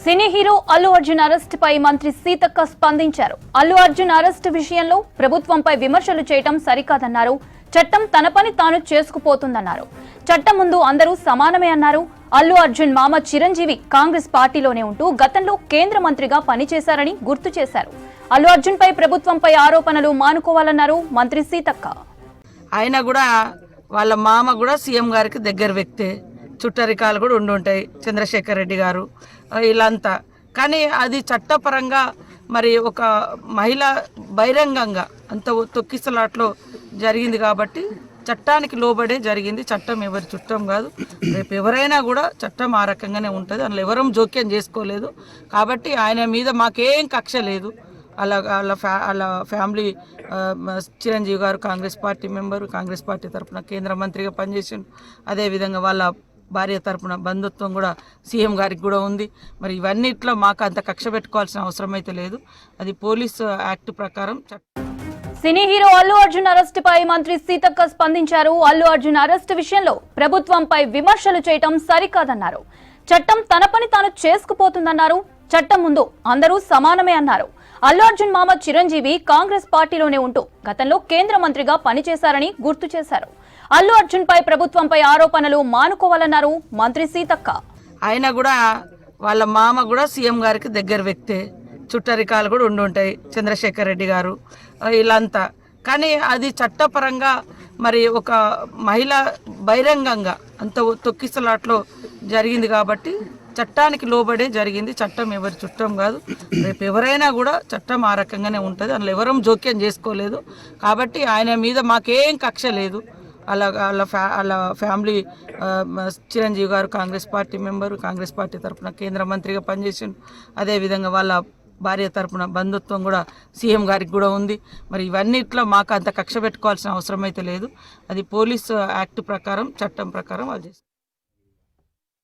సినీ hero Allu Arjun arrest పై మంత్రి సీతక్క స్పందించారు. అల్లు అర్జున్ అరెస్ట్ విషయంలో ప్రభుత్వంపై విమర్శలు చేయటం సరికాదన్నారు. చట్టం తన పని తాను చేసుకుపోతుందన్నారు. చట్టం ముందు అందరూ సమానమే అన్నారు. అల్లు అర్జున్ మామ చిరంజీవి కాంగ్రెస్ పార్టీలోనే ఉంటూ గతంలో కేంద్ర మంత్రిగా పనిచేశారని గుర్తు చేశారు. అల్లు అర్జున్ పై ప్రభుత్వంపై ఆరోపణలు మానుకోవాలన్నారు మంత్రి సీతక్క. ఆయన కూడా వాళ్ళ మామ కూడా సీఎం గారికి దగ్గర వ్యక్తే, చుట్టరికాలు కూడా ఉండుంటాయి, చంద్రశేఖర్ రెడ్డి గారు వీళ్ళంతా. కానీ అది చట్టపరంగా మరి ఒక మహిళ బహిరంగంగా అంత తొక్కిసలాట్లో జరిగింది కాబట్టి చట్టానికి లోబడే జరిగింది. చట్టం ఎవరి చుట్టం కాదు. రేపు ఎవరైనా కూడా చట్టం ఆ రకంగానే ఉంటుంది. అందులో ఎవరూ జోక్యం చేసుకోలేదు. కాబట్టి ఆయన మీద మాకేం కక్ష లేదు. వాళ్ళ ఫ్యామిలీ చిరంజీవి గారు Congress party member, Congress party తరఫున కేంద్ర మంత్రిగా పనిచేసిండు. అదేవిధంగా వాళ్ళ భార్య తరపున బంధుత్వం కూడా సీఎం గారికి కూడా ఉంది. మరి ఇవన్నిట్లో మాకు అంత కక్ష పెట్టుకోవాల్సిన అవసరం అయితే లేదు. అది పోలీసు యాక్ట్ ప్రకారం. Cine hero Allu Arjun arrest పై మంత్రి సీతక్క స్పందించారు. అల్లు అర్జున్ అరెస్ట్ విషయంలో ప్రభుత్వంపై విమర్శలు చేయటం సరికాదన్నారు. చట్టం తన పని తాను చేసుకుపోతుందన్నారు. చట్టం ముందు అందరూ సమానమే అన్నారు. అల్లు అర్జున్ మామ చిరంజీవి కాంగ్రెస్ పార్టీలోనే ఉంటూ గతంలో కేంద్ర మంత్రిగా పనిచేశారని గుర్తు చేశారు. అల్లు అర్జున్ పై ప్రభుత్వంపై ఆరోపణలు మానుకోవాలన్నారు మంత్రి సీతక్క. ఆయన కూడా వాళ్ళ మామ కూడా సీఎం గారికి దగ్గర వ్యక్తే, చుట్టరికాలు కూడా ఉండుంటాయి, చంద్రశేఖర్ రెడ్డి గారు వీళ్ళంతా. కానీ అది చట్టపరంగా మరి ఒక మహిళ బహిరంగంగా అంత తొక్కిసలాట్లో జరిగింది కాబట్టి చట్టానికి లోబడే జరిగింది. చట్టం ఎవరి చుట్టం కాదు. రేపు ఎవరైనా కూడా చట్టం ఆ రకంగానే ఉంటుంది. అందులో ఎవరూ జోక్యం చేసుకోలేదు. కాబట్టి ఆయన మీద మాకేం కక్ష లేదు. వాళ్ళ ఫ్యామిలీ చిరంజీవి గారు Congress party member, Congress party తరఫున కేంద్ర మంత్రిగా పనిచేసిండు. అదేవిధంగా వాళ్ళ భార్య తరపున బంధుత్వం కూడా సీఎం గారికి కూడా ఉంది. మరి ఇవన్నిట్లో మాకు అంత కక్ష పెట్టుకోవాల్సిన అవసరం అయితే లేదు. అది పోలీసు యాక్ట్ ప్రకారం, చట్టం ప్రకారం వాళ్ళు చేస్తారు.